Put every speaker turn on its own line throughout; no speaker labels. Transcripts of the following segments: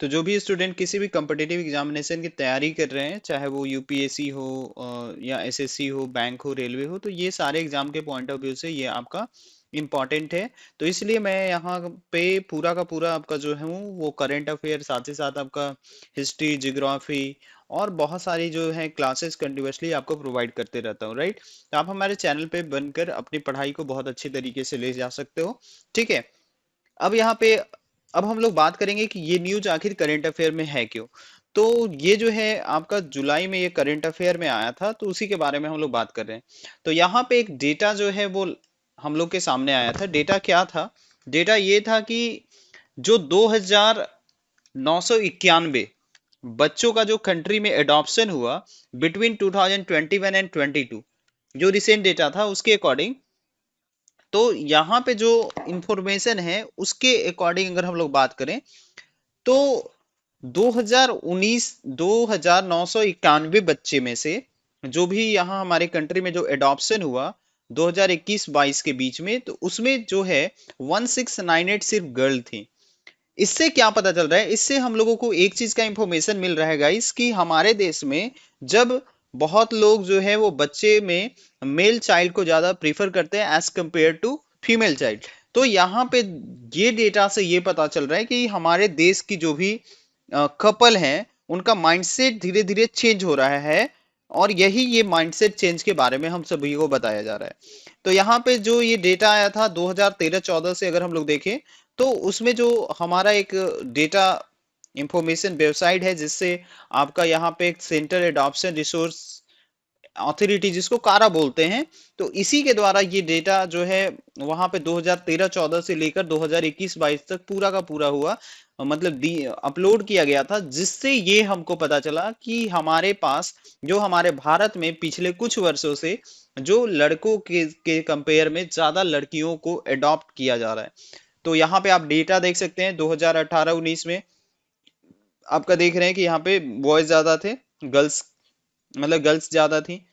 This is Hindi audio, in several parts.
तो जो भी स्टूडेंट किसी भी कम्पिटिटिव एग्जामिनेशन की तैयारी कर रहे हैं, चाहे वो यूपीएससी हो या एसएससी हो, बैंक हो, रेलवे हो, तो ये सारे एग्जाम के पॉइंट ऑफ व्यू से ये आपका इम्पॉर्टेंट है। तो इसलिए मैं यहाँ पे पूरा का पूरा आपका जो है वो करंट अफेयर, साथ ही साथ आपका हिस्ट्री, जियोग्राफी और बहुत सारी जो है क्लासेस कंटिन्यूअसली आपको प्रोवाइड करते रहता हूँ, राइट। तो आप हमारे चैनल पे बनकर अपनी पढ़ाई को बहुत अच्छी तरीके से ले जा सकते हो, ठीक है। अब यहाँ पे अब हम लोग बात करेंगे कि ये न्यूज आखिर करंट अफेयर में है क्यों। तो ये जो है आपका जुलाई में ये करंट अफेयर में आया था, तो उसी के बारे में हम लोग बात कर रहे हैं। तो यहाँ पे एक डेटा जो है वो हम लोग के सामने आया था। डेटा क्या था? डेटा ये था कि जो 2991 बच्चों का जो कंट्री में एडॉप्शन हुआ बिटवीन 2021 एंड 22, जो रिसेंट डेटा था उसके अकॉर्डिंग, तो यहाँ पे जो इंफॉर्मेशन है उसके अकॉर्डिंग अगर हम लोग बात करें तो 2019 2991 बच्चे में से जो भी यहाँ हमारे कंट्री में जो एडॉप्शन हुआ 2021-22 के बीच में, तो उसमें जो है 1698 सिर्फ गर्ल थी। इससे क्या पता चल रहा है? इससे हम लोगों को एक चीज का इंफॉर्मेशन मिल रहा है गाइस, कि हमारे देश में जब बहुत लोग जो है वो बच्चे में मेल चाइल्ड को ज्यादा प्रीफर करते हैं as compare to female child. तो यहाँ पे ये डेटा से ये पता चल रहा है कि हमारे देश की जो भी कपल हैं उनका माइंडसेट धीरे धीरे चेंज हो रहा है, और यही ये माइंडसेट चेंज के बारे में हम सभी को बताया जा रहा है। तो यहाँ पे जो ये डेटा आया था 2013-14 से अगर हम लोग देखें, तो उसमें जो हमारा एक डेटा इंफॉर्मेशन वेबसाइट है, जिससे आपका यहाँ पे एक सेंटर एडॉप्शन रिसोर्स अथॉरिटी, जिसको कारा बोलते हैं, तो इसी के द्वारा ये डेटा जो है वहां पे 2013-14 से लेकर 2021-22 तक पूरा का पूरा हुआ, मतलब अपलोड किया गया था, जिससे ये हमको पता चला कि हमारे पास जो हमारे भारत में पिछले कुछ वर्षों से जो लड़कों के कंपेयर में ज्यादा लड़कियों को अडॉप्ट किया जा रहा है। तो यहाँ पे आप डेटा देख सकते हैं 2018-19 में आपका देख रहे हैं कि यहाँ पे बॉयज ज्यादा थे, गर्ल्स मतलब गर्ल्स ज्यादा थी,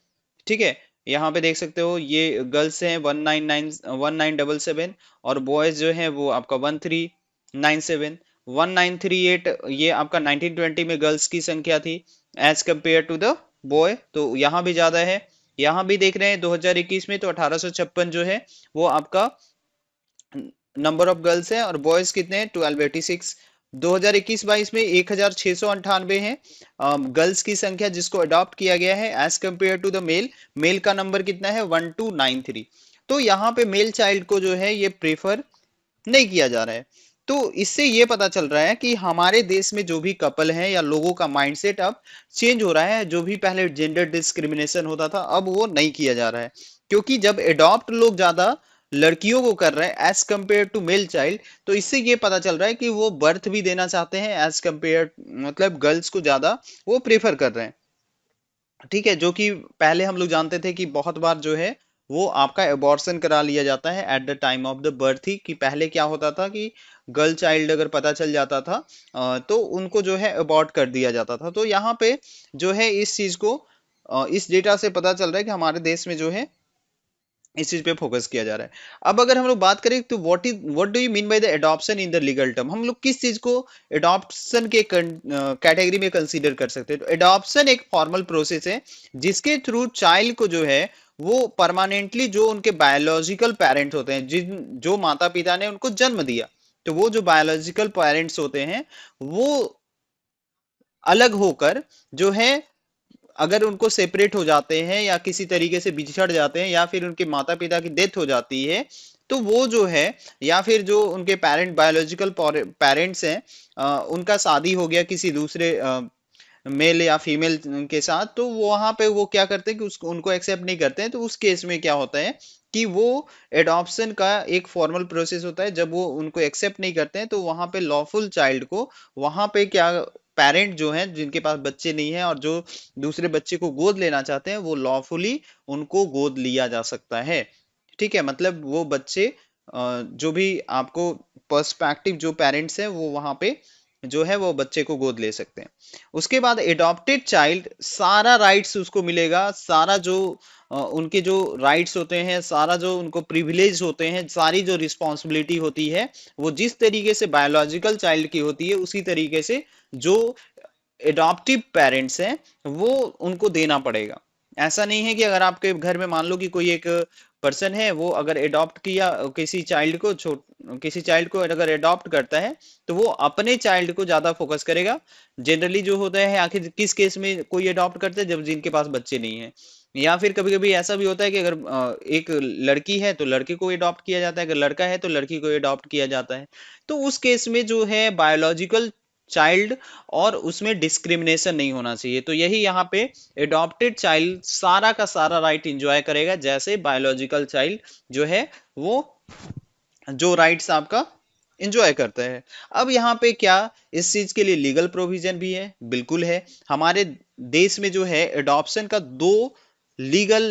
ठीक है। यहाँ पे देख सकते हो ये गर्ल्स हैं 1977, और बॉयज जो है वो आपका 1397, 1938 ये आपका 1920 में गर्ल्स की संख्या थी as compare to the boy, तो यहाँ भी ज्यादा है। यहाँ भी देख रहे हैं 2021 में तो 1856 जो है वो आपका नंबर ऑफ गर्ल्स है, और बॉयज कितने हैं? 1286। 2021-22 में 1698 है गर्ल्स की संख्या जिसको अडॉप्ट किया गया है as compare to the male. Male का नंबर कितना है? 1293। तो यहाँ पे मेल चाइल्ड को जो है ये प्रेफर नहीं किया जा रहा है। तो इससे ये पता चल रहा है कि हमारे देश में जो भी कपल हैं या लोगों का माइंडसेट अब चेंज हो रहा है। जो भी पहले जेंडर डिस्क्रिमिनेशन होता था अब वो नहीं किया जा रहा है, क्योंकि जब एडॉप्ट लोग ज्यादा लड़कियों को कर रहे हैं as compare to male child, तो इससे ये पता चल रहा है कि वो बर्थ भी देना चाहते हैं एज कंपेयर, मतलब गर्ल्स को ज्यादा वो प्रेफर कर रहे हैं, ठीक है। जो कि पहले हम लोग जानते थे कि बहुत बार जो है वो आपका एबॉर्शन करा लिया जाता है at the time of the birth ही, कि पहले क्या होता था कि गर्ल चाइल्ड अगर पता चल जाता था तो उनको जो है अबॉर्ट कर दिया जाता था। तो यहाँ पे जो है इस चीज को इस डेटा से पता चल रहा है कि हमारे देश में जो है इस चीज पे फोकस किया जा रहा है। अब अगर हम लोग बात करें तो what do you mean by the adoption in the legal term, हम लोग किस चीज को एडॉप्शन के कैटेगरी में कंसीडर कर सकते हैं? तो एडॉप्शन एक फॉर्मल प्रोसेस है जिसके थ्रू चाइल्ड को जो है वो परमानेंटली जो उनके बायोलॉजिकल पेरेंट्स होते हैं, जिन जो माता पिता ने उनको जन्म दिया, तो वो जो बायोलॉजिकल पेरेंट्स होते हैं वो अलग होकर जो है, अगर उनको सेपरेट हो जाते हैं या किसी तरीके से बिछड़ जाते हैं या फिर उनके माता पिता की डेथ हो जाती है, तो वो जो है, या फिर जो उनके बायोलॉजिकल पेरेंट्स हैं उनका शादी हो गया किसी दूसरे मेल या फीमेल के साथ, तो वहां पे वो क्या करते हैं कि उसको उनको एक्सेप्ट नहीं करते हैं। तो उस केस में क्या होता है कि वो एडॉप्शन का एक फॉर्मल प्रोसेस होता है, जब वो उनको एक्सेप्ट नहीं करते हैं तो वहां पे लॉफुल चाइल्ड को वहां पे क्या, पेरेंट जो हैं जिनके पास बच्चे नहीं है और जो दूसरे बच्चे को गोद लेना चाहते हैं, वो लॉफुली उनको गोद लिया जा सकता है, ठीक है। मतलब वो बच्चे जो भी आपको पर्सपेक्टिव जो पेरेंट्स हैं वो वहां पे जो है वो बच्चे को गोद ले सकते हैं। उसके बाद एडॉप्टेड चाइल्ड सारा राइट्स उसको मिलेगा, सारा जो उनके जो राइट्स होते हैं, सारा जो उनको प्रिविलेज होते हैं, सारी जो रिस्पॉन्सिबिलिटी होती है, वो जिस तरीके से बायोलॉजिकल चाइल्ड की होती है उसी तरीके से जो एडॉप्टिव पेरेंट्स हैं वो उनको देना पड़ेगा। ऐसा नहीं है कि अगर आपके घर में मान लो कि कोई एक पर्सन है, वो अगर एडॉप्ट किया किसी चाइल्ड को, किसी चाइल्ड को अगर एडॉप्ट करता है तो वो अपने चाइल्ड को ज्यादा फोकस करेगा। जनरली जो होता है, आखिर किस केस में कोई एडॉप्ट करता है, जब जिनके पास बच्चे नहीं है। या फिर कभी कभी ऐसा भी होता है कि अगर एक लड़की है तो लड़के को एडॉप्ट किया जाता है, अगर लड़का है तो लड़की को एडॉप्ट किया जाता है। तो उस केस में जो है बायोलॉजिकल चाइल्ड और उसमें डिस्क्रिमिनेशन नहीं होना चाहिए। तो यही यहाँ पे एडॉप्टेड चाइल्ड सारा का सारा राइट एंजॉय करेगा, जैसे बायोलॉजिकल चाइल्ड जो है वो जो राइट्स आपका एंजॉय करता है। अब यहाँ पे क्या इस चीज के लिए लीगल प्रोविजन भी है? बिल्कुल है। हमारे देश में जो है एडॉप्शन का दो लीगल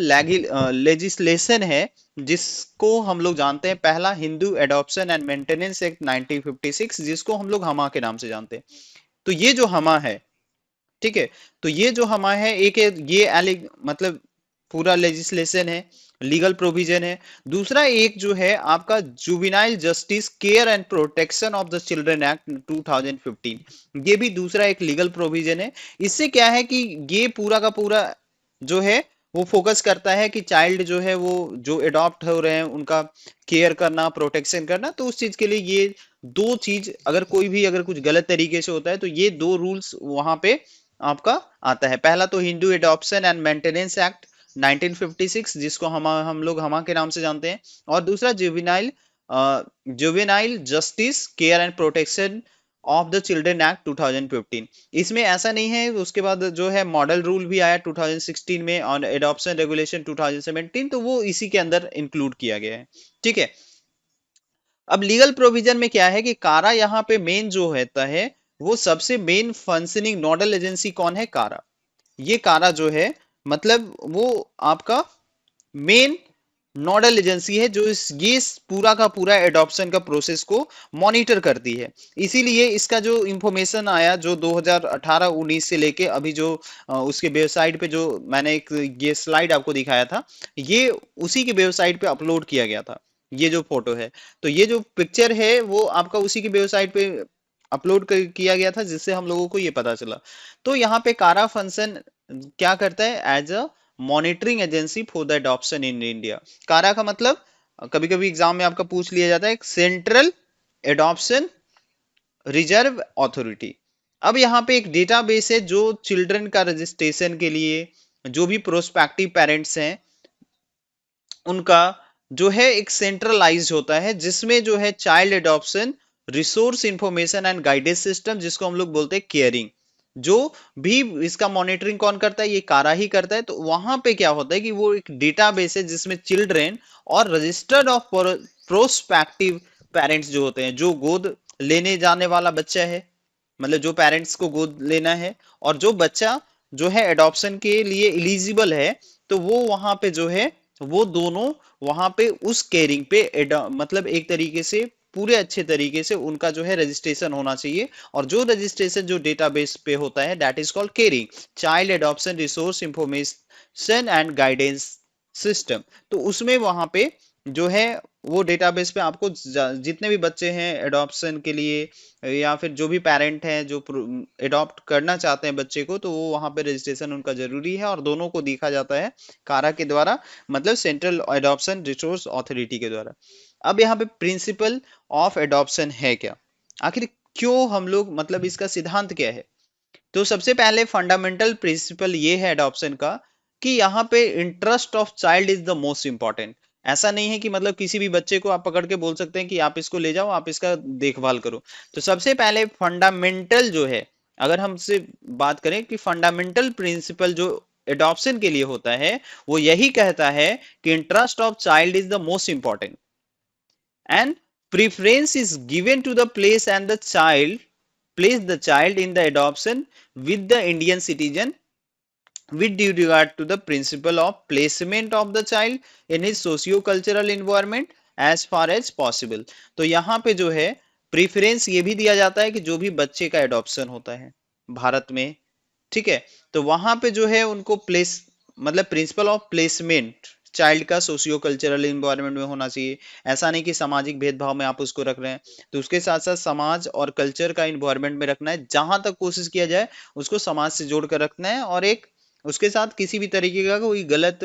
लेजिस्लेशन है जिसको हम लोग जानते हैं। पहला Hindu adoption and maintenance act 1956, जिसको हम लोग हमा के नाम से जानते हैं। तो ये जो हमा है, ठीक है, तो ये जो हमा है एक है, ये मतलब पूरा लेजिस्लेशन है, लीगल प्रोविजन है। दूसरा एक जो है आपका juvenile justice care and protection of the children act 2015, ये भी दूसरा एक लीगल प्रोविजन है। इससे क्या है कि ये पूरा का पूरा जो है वो फोकस करता है कि चाइल्ड जो है वो जो एडॉप्ट हो रहे हैं उनका केयर करना, प्रोटेक्शन करना। तो उस चीज के लिए ये दो चीज, अगर कोई भी अगर कुछ गलत तरीके से होता है तो ये दो रूल्स वहां पे आपका आता है। पहला तो Hindu adoption and maintenance act 1956, जिसको हम लोग हमा के नाम से जानते हैं। और दूसरा juvenile justice care and protection of the children act 2015। इसमें ऐसा नहीं है, उसके बाद जो है मॉडल रूल भी आया 2016 में और एडॉप्शन रेगुलेशन 2017, तो वो इसी के अंदर इंक्लूड किया गया है। ठीक है। अब लीगल प्रोविजन में क्या है कि कारा यहाँ पे मेन जो होता है, वो सबसे मेन फंक्शनिंग नोडल एजेंसी कौन है? कारा। ये कारा जो है मतलब वो आपका मेन नोडल एजेंसी है जो ये पूरा का पूरा एडॉप्शन का प्रोसेस को मॉनिटर करती है। इसीलिए इसका जो इंफॉर्मेशन आया जो 2018-19 से लेके अभी जो उसके वेबसाइट पे जो मैंने एक ये स्लाइड आपको दिखाया था, ये उसी की वेबसाइट पे अपलोड किया गया था। ये जो फोटो है, तो ये जो पिक्चर है वो आपका उसी की वेबसाइट पे अपलोड किया गया था, जिससे हम लोगों को ये पता चला। तो यहाँ पे कारा फंक्शन क्या करता है? As a monitoring agency for the adoption in India. CARA का मतलब कभी कभी एग्जाम में आपका पूछ लिया जाता है सेंट्रल एडॉप्शन रिजर्व अथॉरिटी। अब यहाँ पे एक डेटाबेस है जो चिल्ड्रन का रजिस्ट्रेशन के लिए जो भी प्रोस्पेक्टिव पेरेंट्स हैं उनका जो है एक सेंट्रलाइज होता है, जिसमें जो है child adoption resource information and guidance system, जिसको हम लोग बोलते हैं केयरिंग, जो भी इसका मॉनिटरिंग कौन करता है? ये कारा ही करता है। तो वहां पे क्या होता है कि वो एक डेटाबेस है जिसमें चिल्ड्रेन और रजिस्टर्ड ऑफ प्रोस्पेक्टिव पेरेंट्स जो होते हैं, जो गोद लेने जाने वाला बच्चा है, मतलब जो पेरेंट्स को गोद लेना है, और जो बच्चा जो है एडॉप्शन के लिए एलिजिबल है, तो वो वहां पे जो है वो दोनों वहां पे उस केयरिंग पे मतलब एक तरीके से पूरे अच्छे तरीके से उनका जो है रजिस्ट्रेशन होना चाहिए। और जो रजिस्ट्रेशन जो डेटाबेस पे होता है that is called caring child adoption resource information and guidance system. तो उसमें वहां पे जो है वो डेटाबेस पे आपको जितने भी बच्चे हैं एडॉप्शन के लिए या फिर जो भी पेरेंट हैं जो एडॉप्ट करना चाहते हैं बच्चे को, तो वो वहां पे रजिस्ट्रेशन उनका जरूरी है और दोनों को देखा जाता है कारा के द्वारा, मतलब सेंट्रल एडॉप्शन रिसोर्स अथॉरिटी के द्वारा। अब यहाँ पे प्रिंसिपल ऑफ एडॉप्शन है क्या? आखिर क्यों हम लोग, मतलब इसका सिद्धांत क्या है? तो सबसे पहले फंडामेंटल प्रिंसिपल ये है एडॉप्शन का कि यहाँ पे interest of child is the most important. ऐसा नहीं है कि मतलब किसी भी बच्चे को आप पकड़ के बोल सकते हैं कि आप इसको ले जाओ, आप इसका देखभाल करो। तो सबसे पहले फंडामेंटल जो है, अगर हमसे बात करें कि फंडामेंटल प्रिंसिपल जो एडॉप्शन के लिए होता है, वो यही कहता है कि interest of child is the most important and preference is given to the place the child in the adoption with the Indian citizen with due regard to the principle of placement of the child in his socio-cultural environment as far as possible। तो यहाँ पे जो है प्रीफरेंस ये भी दिया जाता है कि जो भी बच्चे का एडॉप्शन होता है भारत में, ठीक है, तो वहां पे जो है उनको प्लेस मतलब प्रिंसिपल ऑफ प्लेसमेंट चाइल्ड का सोशियो कल्चरल इन्वायरमेंट में होना चाहिए। ऐसा नहीं कि सामाजिक भेदभाव में आप उसको रख रहे हैं, तो उसके साथ साथ समाज और कल्चर का इन्वायरमेंट में रखना है, जहां तक कोशिश किया जाए उसको समाज से जोड़ कर रखना है, और एक उसके साथ किसी भी तरीके का कोई गलत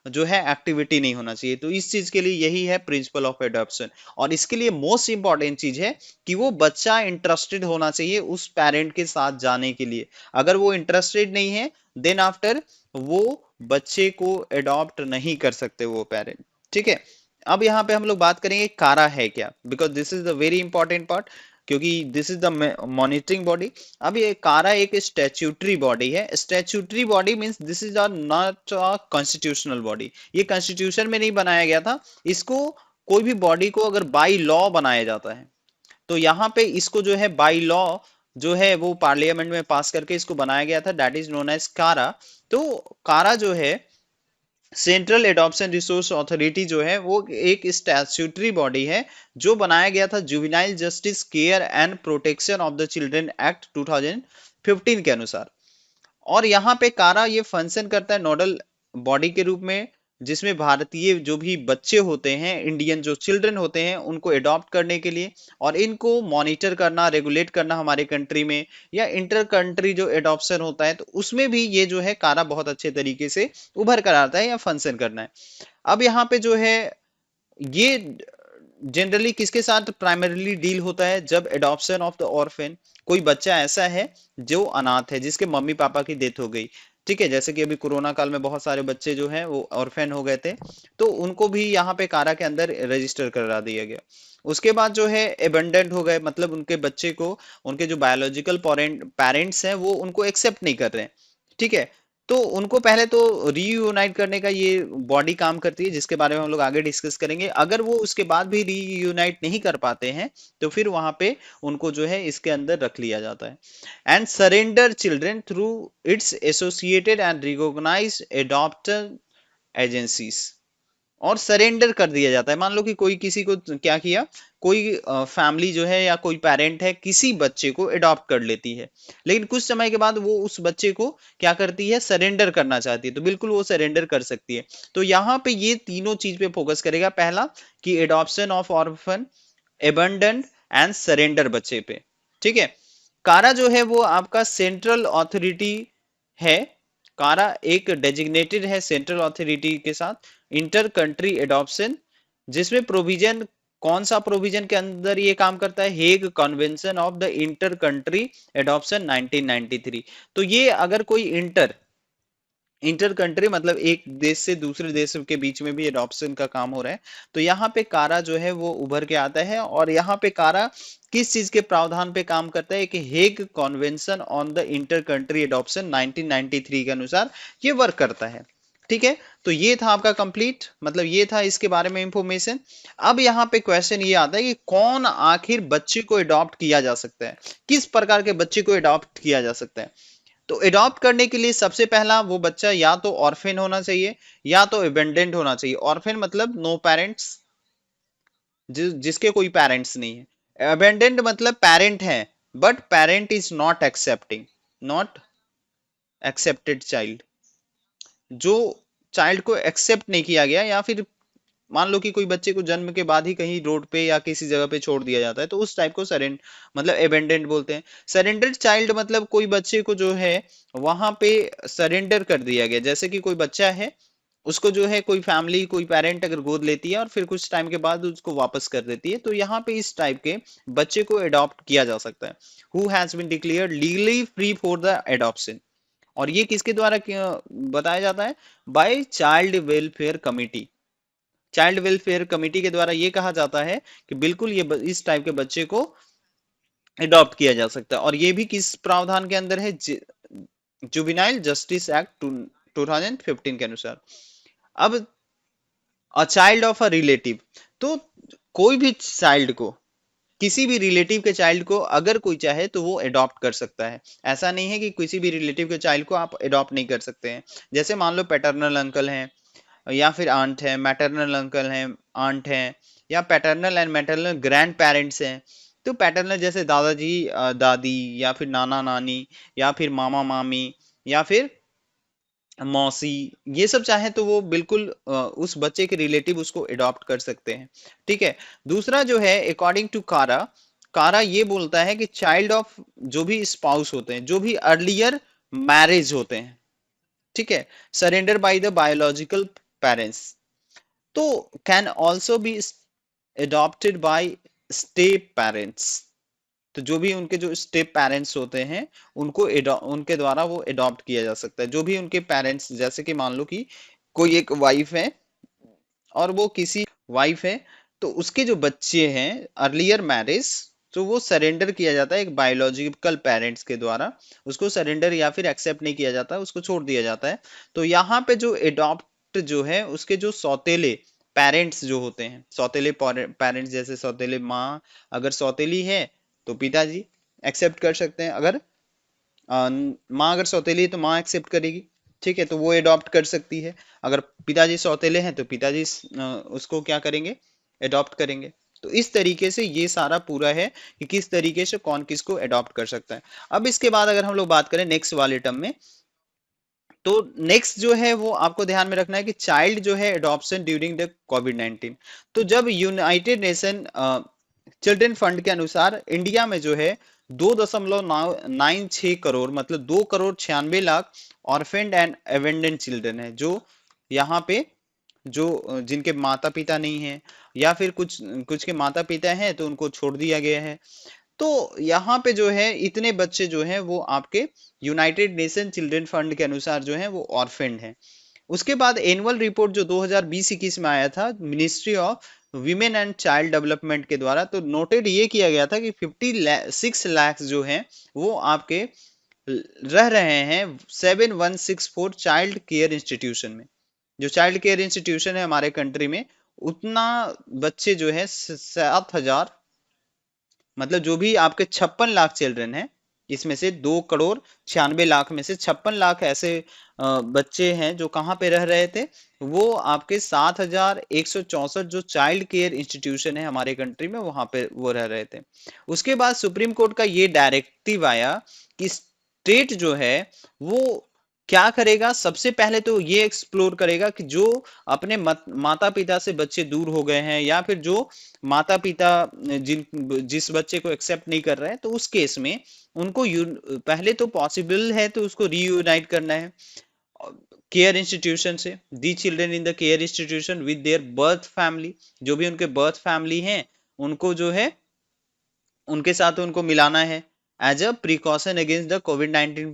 जो है एक्टिविटी नहीं होना चाहिए। तो इस चीज के लिए यही है प्रिंसिपल ऑफ एडॉप्शन। और इसके लिए मोस्ट इंपॉर्टेंट चीज है कि वो बच्चा इंटरेस्टेड होना चाहिए उस पेरेंट के साथ जाने के लिए। अगर वो इंटरेस्टेड नहीं है, देन आफ्टर वो बच्चे को अडॉप्ट नहीं कर सकते वो पेरेंट। ठीक है। अब यहाँ पे हम लोग बात करेंगे कारा है क्या, because this is the very important part, क्योंकि this is the monitoring body. अब ये कारा एक स्टैट्यूटरी बॉडी है। Statutory body means this is not a constitutional body. ये कॉन्स्टिट्यूशन में नहीं बनाया गया था। इसको कोई भी बॉडी को अगर बाई लॉ बनाया जाता है, तो यहाँ पे इसको जो है बाई लॉ जो है वो पार्लियामेंट में पास करके इसको बनाया गया था, दैट इज नोन एज कारा। तो कारा जो है सेंट्रल एडॉप्शन रिसोर्स अथॉरिटी जो है वो एक स्टैट्यूटरी बॉडी है जो बनाया गया था juvenile justice care and protection of the children act 2015 के अनुसार। और यहाँ पे कारा ये फंक्शन करता है नोडल बॉडी के रूप में, जिसमें भारतीय जो भी बच्चे होते हैं, इंडियन जो चिल्ड्रन होते हैं, उनको अडॉप्ट करने के लिए और इनको मॉनिटर करना, रेगुलेट करना हमारे कंट्री में, या इंटर कंट्री जो एडॉप्शन होता है तो उसमें भी ये जो है कारा बहुत अच्छे तरीके से उभर कर आता है या फंक्शन करना है। अब यहाँ पे जो है ये जनरली किसके साथ प्राइमरीली डील होता है, जब एडॉप्शन ऑफ द ऑर्फन, कोई बच्चा ऐसा है जो अनाथ है, जिसके मम्मी पापा की डेथ हो गई। ठीक है, जैसे कि अभी कोरोना काल में बहुत सारे बच्चे जो हैं वो ऑर्फन हो गए थे, तो उनको भी यहाँ पे कारा के अंदर रजिस्टर करा दिया गया। उसके बाद जो है एबंडेंट हो गए, मतलब उनके बच्चे को उनके जो बायोलॉजिकल पेरेंट्स हैं वो उनको एक्सेप्ट नहीं कर रहे हैं। ठीक है, तो उनको पहले तो रीयूनाइट करने का ये बॉडी काम करती है, जिसके बारे में हम लोग आगे डिस्कस करेंगे। अगर वो उसके बाद भी रीयूनाइट नहीं कर पाते हैं, तो फिर वहां पे उनको जो है इसके अंदर रख लिया जाता है। And surrender children through its associated and recognised adopter agencies, और सरेंडर कर दिया जाता है। मान लो कि कोई किसी को क्या किया, कोई फैमिली जो है या कोई पेरेंट है किसी बच्चे को अडॉप्ट कर लेती है, लेकिन कुछ समय के बाद वो उस बच्चे को क्या करती है, सरेंडर करना चाहती है, तो बिल्कुल वो सरेंडर कर सकती है। तो यहाँ पे ये तीनों चीज पे फोकस करेगा। पहला कि adoption of orphan, abandon and surrender बच्चे पे। ठीक है। कारा जो है वो आपका सेंट्रल अथॉरिटी है। कारा एक डेजिग्नेटेड है सेंट्रल अथॉरिटी के साथ इंटर कंट्री एडॉप्शन, जिसमें प्रोविजन, कौन सा प्रोविजन के अंदर ये काम करता है, Hague convention of the inter country adoption 1993। तो ये अगर कोई इंटर इंटर कंट्री मतलब एक देश से दूसरे देश के बीच में भी एडॉप्शन का काम हो रहा है, तो यहाँ पे कारा जो है वो उभर के आता है। और यहाँ पे कारा किस चीज के प्रावधान पे काम करता है कि Hague convention on the inter country adoption 1993 के अनुसार ये वर्क करता है। ठीक है, तो ये था आपका कंप्लीट, मतलब ये था इसके बारे में इंफॉर्मेशन। अब यहाँ पे क्वेश्चन ये आता है कि कौन आखिर बच्चे को अडॉप्ट किया जा सकता है, किस प्रकार के बच्चे को अडॉप्ट किया जा सकता है। तो अडॉप्ट करने के लिए सबसे पहला वो बच्चा या तो ऑर्फेन होना चाहिए या तो एबेंडेंट होना चाहिए। ऑर्फेन मतलब नो पेरेंट्स, जिसके कोई पेरेंट्स नहीं है। एबेंडेंट मतलब पेरेंट है but parent is not accepting, not accepted child, जो चाइल्ड को एक्सेप्ट नहीं किया गया, या फिर मान लो कि कोई बच्चे को जन्म के बाद ही कहीं रोड पे या किसी जगह पे छोड़ दिया जाता है, तो उस टाइप को सरेंड मतलब एबेंडेंट बोलते हैं। सरेंडर्ड चाइल्ड मतलब कोई बच्चे को जो है वहां पे सरेंडर कर दिया गया, जैसे कि कोई बच्चा है, उसको जो है कोई फैमिली, कोई पेरेंट अगर गोद लेती है और फिर कुछ टाइम के बाद उसको वापस कर देती है, तो यहाँ पे इस टाइप के बच्चे को अडॉप्ट किया जा सकता है। Who has been declared legally free for the adoption. और ये किसके द्वारा बताया जाता है, by child welfare committee. Child welfare committee के द्वारा ये कहा जाता है कि बिल्कुल ये इस टाइप के बच्चे को अडॉप्ट किया जा सकता है। और ये भी किस प्रावधान के अंदर है, जुवेनाइल जस्टिस एक्ट 2015 के अनुसार। अब a child of a relative, तो कोई भी चाइल्ड को, किसी भी रिलेटिव के चाइल्ड को अगर कोई चाहे तो वो अडॉप्ट कर सकता है। ऐसा नहीं है कि किसी भी रिलेटिव के चाइल्ड को आप अडॉप्ट नहीं कर सकते हैं। जैसे मान लो पैटर्नल अंकल हैं या फिर आंट है, मैटरनल अंकल हैं, आंट हैं, या paternal and maternal grand parents हैं। तो पैटर्नल जैसे दादाजी, दादी, या फिर नाना नानी, या फिर मामा मामी, या फिर मौसी, ये सब चाहे तो वो बिल्कुल उस बच्चे के रिलेटिव उसको अडॉप्ट कर सकते हैं। ठीक है। दूसरा जो है अकॉर्डिंग टू कारा, कारा ये बोलता है कि चाइल्ड ऑफ जो भी स्पाउस होते हैं, जो भी अर्लियर मैरिज होते हैं, ठीक है, surrender by the biological parents, तो can also be adopted by step parents. तो जो भी उनके जो स्टेप पेरेंट्स होते हैं, उनको उनके द्वारा वो अडॉप्ट किया जा सकता है। जो भी उनके पेरेंट्स, जैसे कि मान लो कि कोई एक वाइफ है और वो किसी वाइफ है, तो उसके जो बच्चे हैं अर्लियर मैरिज, तो वो सरेंडर किया जाता है एक बायोलॉजिकल पेरेंट्स के द्वारा। उसको सरेंडर या फिर एक्सेप्ट नहीं किया जाता, उसको छोड़ दिया जाता है। तो यहाँ पे जो अडॉप्ट जो है, उसके जो सौतेले पेरेंट्स जो होते हैं, सौतेले पेरेंट्स, जैसे सौतेले माँ अगर सौतेली है तो पिताजी एक्सेप्ट कर सकते हैं। अगर माँ अगर सौतेली है तो माँ एक्सेप्ट करेगी, ठीक है, तो वो अडॉप्ट कर सकती है। अगर पिताजी सौतेले हैं तो पिताजी उसको क्या करेंगे, अडॉप्ट करेंगे। तो इस तरीके से ये सारा पूरा है कि किस तरीके से कौन किसको अडॉप्ट कर सकता है। अब इसके बाद अगर हम लोग बात करें नेक्स्ट वाले टर्म में, तो नेक्स्ट जो है वो आपको ध्यान में रखना है कि चाइल्ड जो है अडॉप्शन ड्यूरिंग द कोविड 19। तो जब यूनाइटेड नेशन चिल्ड्रन फंड के अनुसार इंडिया में जो है 2.96 करोड़, मतलब 2 crore 96 lakh orphaned and abandoned children है, जो यहाँ पे जो जिनके माता पिता नहीं है, या फिर कुछ कुछ के माता पिता हैं तो उनको छोड़ दिया गया है। तो यहाँ पे जो है इतने बच्चे जो हैं वो आपके यूनाइटेड नेशन चिल्ड्रन फंड के अनुसार जो है वो ऑर्फेंड हैं। उसके बाद एनुअल रिपोर्ट जो 2020-21 में आया था ministry of women and child development के द्वारा, तो नोटेड ये किया गया था कि 56 लाख जो हैं वो आपके रह रहे हैं 7164 चाइल्ड केयर इंस्टीट्यूशन में। जो चाइल्ड केयर इंस्टीट्यूशन है हमारे कंट्री में, उतना बच्चे जो है 7,000, मतलब जो भी आपके 56 लाख चिल्ड्रन हैं, इसमें से 2 करोड़ 96 लाख में से 56 लाख ऐसे बच्चे हैं जो कहाँ पे रह रहे थे, वो आपके 7,164 जो चाइल्ड केयर इंस्टीट्यूशन है हमारे कंट्री में, वहां पे वो रह रहे थे। उसके बाद सुप्रीम कोर्ट का ये डायरेक्टिव आया कि स्टेट जो है वो क्या करेगा, सबसे पहले तो ये एक्सप्लोर करेगा कि जो अपने माता पिता से बच्चे दूर हो गए हैं, या फिर जो माता पिता जिस बच्चे को एक्सेप्ट नहीं कर रहे हैं, तो उस केस में उनको पहले तो पॉसिबल है तो उसको रीयूनाइट करना है केयर इंस्टीट्यूशन से, the children in the care institution with their birth family. जो भी उनके बर्थ फैमिली हैं उनको जो है उनके साथ उनको मिलाना है as a precaution against the covid 19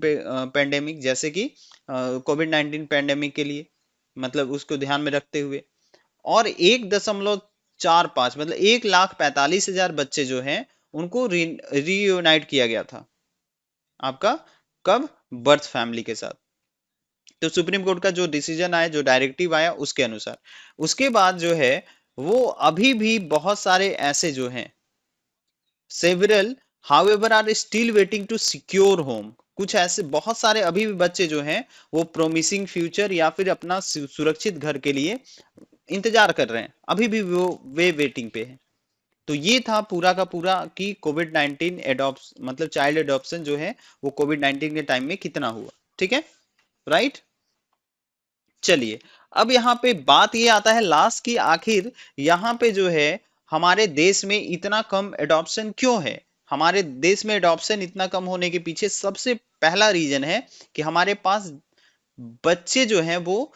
pandemic, जैसे कि कोविड 19 पेंडेमिक के लिए, मतलब उसको ध्यान में रखते हुए। और 1.45 मतलब 1,45,000 बच्चे जो हैं उनको रीयूनाइट किया गया था आपका, कब, बर्थ फैमिली के साथ। तो सुप्रीम कोर्ट का जो डिसीजन आया, जो डायरेक्टिव आया उसके अनुसार, उसके बाद जो है वो अभी भी बहुत सारे ऐसे जो हैं several however are still waiting to secure home, कुछ ऐसे बहुत सारे अभी भी बच्चे जो हैं वो प्रोमिसिंग फ्यूचर या फिर अपना सुरक्षित घर के लिए इंतजार कर रहे हैं, अभी भी वो वे वेटिंग पे है। तो ये था पूरा का पूरा कि कोविड 19 एडॉप्ट मतलब चाइल्ड एडॉप्शन जो है वो कोविड 19 के टाइम में कितना हुआ। ठीक है, राइट। चलिए, अब यहाँ पे बात ये आता है लास्ट की, आखिर यहाँ पे जो है हमारे देश में इतना कम एडॉप्शन क्यों है। हमारे देश में एडॉप्शन इतना कम होने के पीछे सबसे पहला रीजन है कि हमारे पास बच्चे जो हैं वो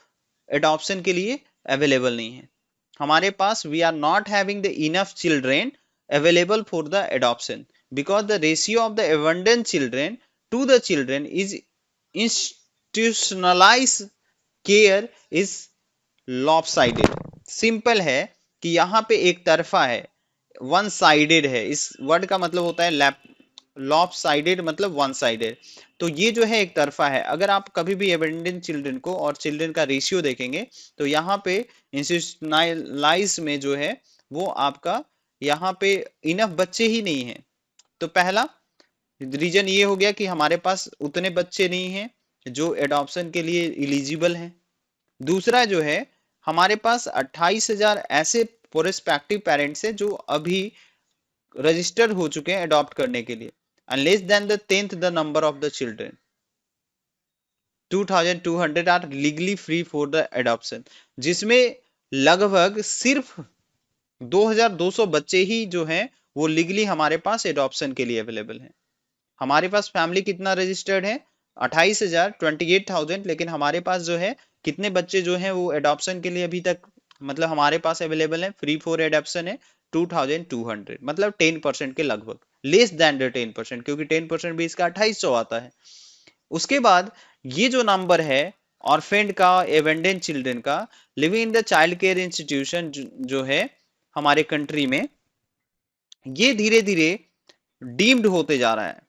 एडॉप्शन के लिए अवेलेबल नहीं है। हमारे पास we are not having the enough children available for the adoption, because the ratio of the abandoned children to the children is institutionalize care is lopsided. Simple है कि यहाँ पे एक तरफा है, वन साइडेड है। इस वर्ड का मतलब होता है लैप, लॉप साइडेड मतलब वन साइडेड। तो ये जो है एक तरफा है। अगर आप कभी भी एबेंडेंट चिल्ड्रन को और चिल्ड्रन का रेशियो देखेंगे तो यहाँ पे इंस्टीट्यूशनलाइज में जो है वो आपका यहाँ पे इनफ बच्चे ही नहीं है। तो पहला रीजन ये हो गया कि हमारे पास उतने बच्चे नहीं हैं जो एडॉप्शन के लिए इलिजिबल हैं। दूसरा जो है हमारे पास 28,000 ऐसे प्रोस्पेक्टिव पेरेंट्स हैं जो अभी रजिस्टर हो चुके हैं अडॉप्ट करने के लिए, and less than the 10th the number of the children। 2200 are legally free for the adoption, जिसमें लगभग सिर्फ 2200 बच्चे ही जो हैं वो लीगली हमारे पास एडॉप्शन के लिए अवेलेबल हैं। हमारे पास फैमिली कितना रजिस्टर्ड है, 28,000, 28,000, लेकिन हमारे पास जो है कितने बच्चे जो हैं वो एडॉप्शन के लिए अभी तक मतलब हमारे पास अवेलेबल है, फ्री फॉर एडॉप्शन है 2200, मतलब 10% के लगभग, लेस देन द 10%, क्योंकि 10% भी इसका 2800 आता है। उसके बाद ये जो नंबर है ऑर्फेंड का, एवेंडेंट चिल्ड्रन का, living in the child care institution जो है हमारे कंट्री में, ये धीरे धीरे डीम्ड होते जा रहा है।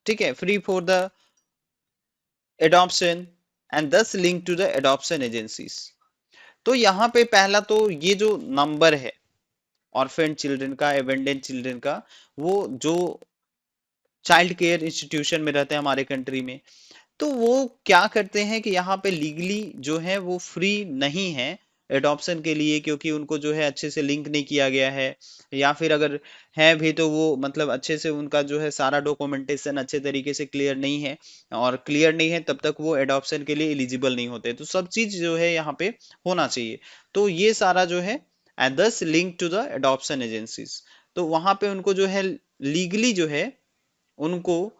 ठीक है, free for the adoption and दस link to the adoption agencies. तो यहाँ पे पहला तो ये जो नंबर है ऑर्फेंड चिल्ड्रन का, एवेंडेंट चिल्ड्रन का, वो जो चाइल्ड केयर इंस्टीट्यूशन में रहते हैं हमारे कंट्री में, तो वो क्या करते हैं कि यहाँ पे लीगली जो है वो फ्री नहीं है एडॉप्शन के लिए, क्योंकि उनको जो है अच्छे से लिंक नहीं किया गया है, या फिर अगर है भी तो वो मतलब अच्छे से उनका जो है सारा डॉक्यूमेंटेशन अच्छे तरीके से क्लियर नहीं है, और क्लियर नहीं है तब तक वो एडॉप्शन के लिए एलिजिबल नहीं होते। तो सब चीज जो है यहाँ पे होना चाहिए। तो ये सारा जो है एंड दस link to the adoption agencies, तो वहां पे उनको जो है लीगली जो है उनको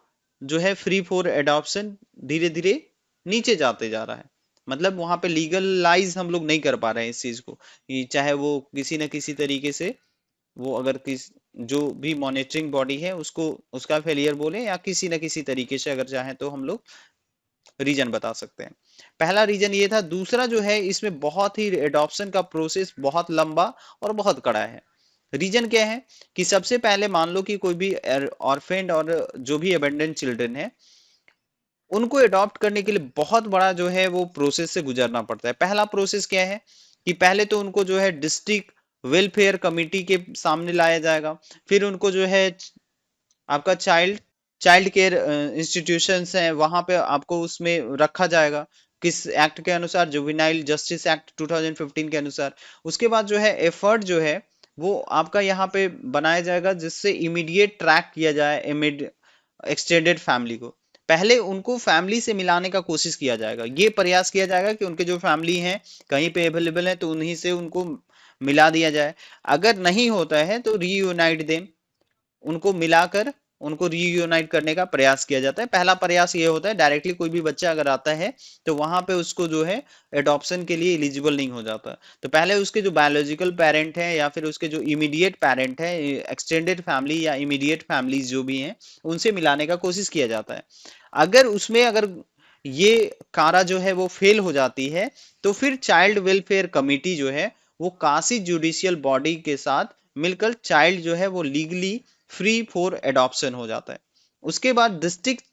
जो है फ्री फॉर एडॉप्शन धीरे धीरे नीचे जाते जा रहा है। मतलब वहां पे लीगलाइज हम लोग नहीं कर पा रहे हैं इस चीज को, कि चाहे वो किसी न किसी तरीके से वो अगर किस जो भी मॉनिटरिंग बॉडी है उसको उसका फेलियर बोले, या किसी न किसी तरीके से अगर चाहे तो हम लोग रीजन बता सकते हैं। पहला रीजन ये था। दूसरा जो है इसमें बहुत ही एडॉप्शन का प्रोसेस बहुत लंबा और बहुत कड़ा है। रीजन क्या है कि सबसे पहले मान लो कि कोई भी ऑर्फेंड और जो भी अबेंडेंट चिल्ड्रन है उनको अडॉप्ट करने के लिए बहुत बड़ा जो है वो प्रोसेस से गुजरना पड़ता है। पहला प्रोसेस क्या है कि पहले तो उनको जो है डिस्ट्रिक्ट वेलफेयर कमिटी के सामने लाया जाएगा, फिर उनको जो है आपका चाइल्ड चाइल्ड केयर इंस्टीट्यूशंस हैं वहां पे आपको उसमें रखा जाएगा, किस एक्ट के अनुसार, जुवेनाइल जस्टिस एक्ट 2015 के अनुसार। उसके बाद जो है एफर्ट जो है वो आपका यहाँ पे बनाया जाएगा जिससे इमीडिएट ट्रैक किया जाए एक्सटेंडेड फैमिली को। पहले उनको फैमिली से मिलाने का कोशिश किया जाएगा, ये प्रयास किया जाएगा कि उनके जो फैमिली हैं कहीं पे अवेलेबल है तो उन्हीं से उनको मिला दिया जाए। अगर नहीं होता है तो रीयूनाइट देम, उनको मिलाकर उनको रीयूनाइट करने का प्रयास किया जाता है। पहला प्रयास ये होता है, डायरेक्टली कोई भी बच्चा अगर आता है तो वहां पे उसको जो है एडॉप्शन के लिए एलिजिबल नहीं हो जाता, तो पहले उसके जो बायोलॉजिकल पेरेंट हैं या फिर उसके जो इमीडिएट पेरेंट हैं, एक्सटेंडेड फैमिली या इमीडिएट फैमिलीज जो भी हैं, उनसे मिलाने का कोशिश किया जाता है। अगर ये कारा जो है वो फेल हो जाती है तो फिर चाइल्ड वेलफेयर कमिटी जो है वो काशी जुडिशियल बॉडी के साथ मिलकर चाइल्ड जो है वो लीगली फ्री फॉर एडॉप्शन हो जाता है। उसके बाद डिस्ट्रिक्ट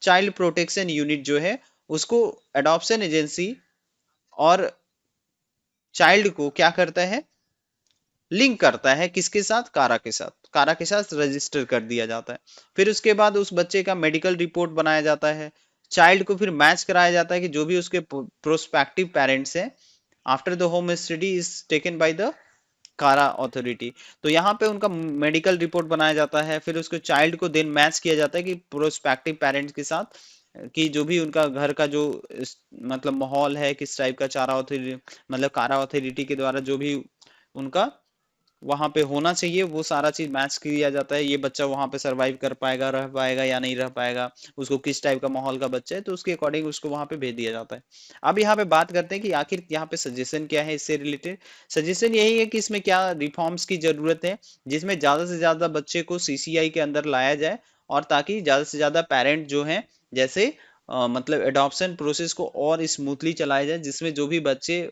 चाइल्ड प्रोटेक्शन यूनिट जो है उसको एडॉप्शन एजेंसी और चाइल्ड को क्या करता है, लिंक करता है किसके साथ, कारा के साथ, कारा के साथ रजिस्टर कर दिया जाता है। फिर उसके बाद उस बच्चे का मेडिकल रिपोर्ट बनाया जाता है, चाइल्ड को फिर मैच कराया जाता है कि जो भी उसके प्रोस्पेक्टिव पेरेंट्स हैं, after the home study is taken by the कारा अथॉरिटी, तो यहाँ पे उनका मेडिकल रिपोर्ट बनाया जाता है। फिर उसको चाइल्ड को देन मैच किया जाता है कि प्रोस्पेक्टिव पेरेंट्स के साथ कि जो भी उनका घर का जो मतलब माहौल है किस टाइप का, चारा अथॉरिटी मतलब कारा अथॉरिटी के द्वारा जो भी उनका वहां पे होना चाहिए वो सारा चीज मैच किया जाता है। ये बच्चा वहां पे सरवाइव कर पाएगा, रह पाएगा या नहीं रह पाएगा, उसको किस टाइप का माहौल का बच्चा है, तो उसके अकॉर्डिंग उसको वहां पे भेज दिया जाता है। अब यहाँ पे बात करते हैं कि आखिर यहाँ पे सजेशन क्या है इससे रिलेटेड। सजेशन यही है कि इसमें क्या रिफॉर्म्स की जरूरत है, जिसमें ज्यादा से ज्यादा बच्चे को सीसीआई के अंदर लाया जाए, और ताकि ज्यादा से ज्यादा पेरेंट जो है जैसे मतलब एडॉप्शन प्रोसेस को और स्मूथली चलाया जाए, जिसमें जो भी बच्चे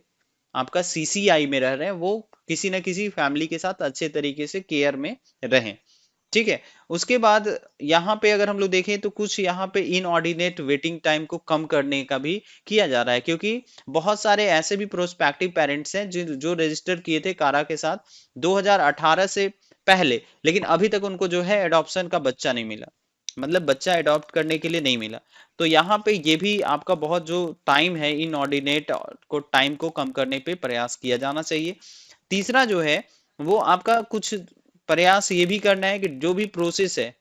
आपका सीसीआई में रह रहे हैं वो किसी न किसी फैमिली के साथ अच्छे तरीके से केयर में रहें। ठीक है। उसके बाद यहाँ पे अगर हम लोग देखें तो कुछ यहाँ पे इनऑर्डिनेट वेटिंग टाइम को कम करने का भी किया जा रहा है, क्योंकि बहुत सारे ऐसे भी प्रोस्पेक्टिव पेरेंट्स हैं जो रजिस्टर किए थे कारा के साथ 2018 से पहले, लेकिन अभी तक उनको जो है एडॉप्शन का बच्चा नहीं मिला, मतलब बच्चा अडॉप्ट करने के लिए नहीं मिला। तो यहाँ पे ये भी आपका बहुत जो टाइम है इनऑर्डिनेट को टाइम को कम करने पे प्रयास किया जाना चाहिए। तीसरा जो है वो आपका कुछ प्रयास ये भी करना है कि जो भी प्रोसेस है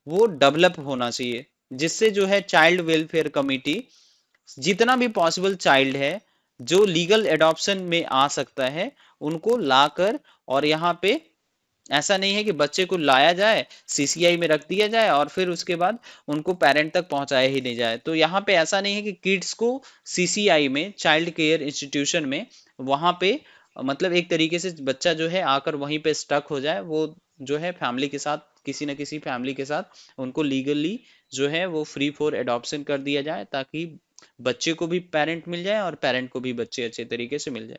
वो डेवलप होना चाहिए, जिससे जो है चाइल्ड वेलफेयर कमिटी जितना भी पॉसिबल चाइल्ड है जो लीगल एडॉप्शन में आ सकता है, उनको लाकर, और यहाँ पे ऐसा नहीं है कि बच्चे को लाया जाए, सीसीआई में रख दिया जाए और फिर उसके बाद उनको पेरेंट तक पहुंचाया ही नहीं जाए। तो यहाँ पे ऐसा नहीं है कि किड्स को सीसीआई में, चाइल्ड केयर इंस्टीट्यूशन में, वहां पे मतलब एक तरीके से बच्चा जो है आकर वहीं पे स्टक हो जाए। वो जो है फैमिली के साथ, किसी न किसी फैमिली के साथ उनको लीगली जो है वो फ्री फॉर एडॉप्शन कर दिया जाए, ताकि बच्चे को भी पेरेंट मिल जाए और पेरेंट को भी बच्चे अच्छे तरीके से मिल जाए।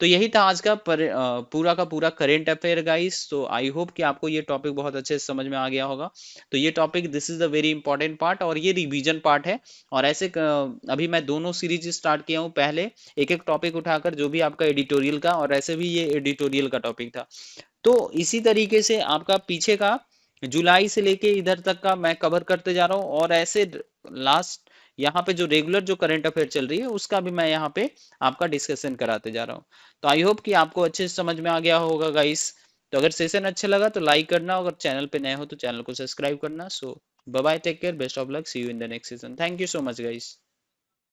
तो यही था आज का पूरा का पूरा करेंट अफेयर गाइस। तो आई होप कि आपको ये टॉपिक बहुत अच्छे से समझ में आ गया होगा। तो ये topic, this is the very important part, और ये रिवीजन पार्ट है। और ऐसे अभी मैं दोनों सीरीज स्टार्ट किया हूँ, पहले एक एक टॉपिक उठाकर, जो भी आपका एडिटोरियल का, और ऐसे भी ये एडिटोरियल का टॉपिक था। तो इसी तरीके से आपका पीछे का जुलाई से लेके इधर तक का मैं कवर करते जा रहा हूँ, और ऐसे लास्ट यहाँ पे जो रेगुलर जो करंट अफेयर चल रही है उसका भी मैं यहाँ पे आपका डिस्कशन कराते जा रहा हूँ। तो आई होप कि आपको अच्छे से समझ में आ गया होगा गाइस। तो अगर सेशन अच्छा लगा तो लाइक करना, अगर चैनल पे नए हो तो चैनल को सब्सक्राइब करना। So bye bye, take care, best of luck, see you in the next session. Thank you so much guys.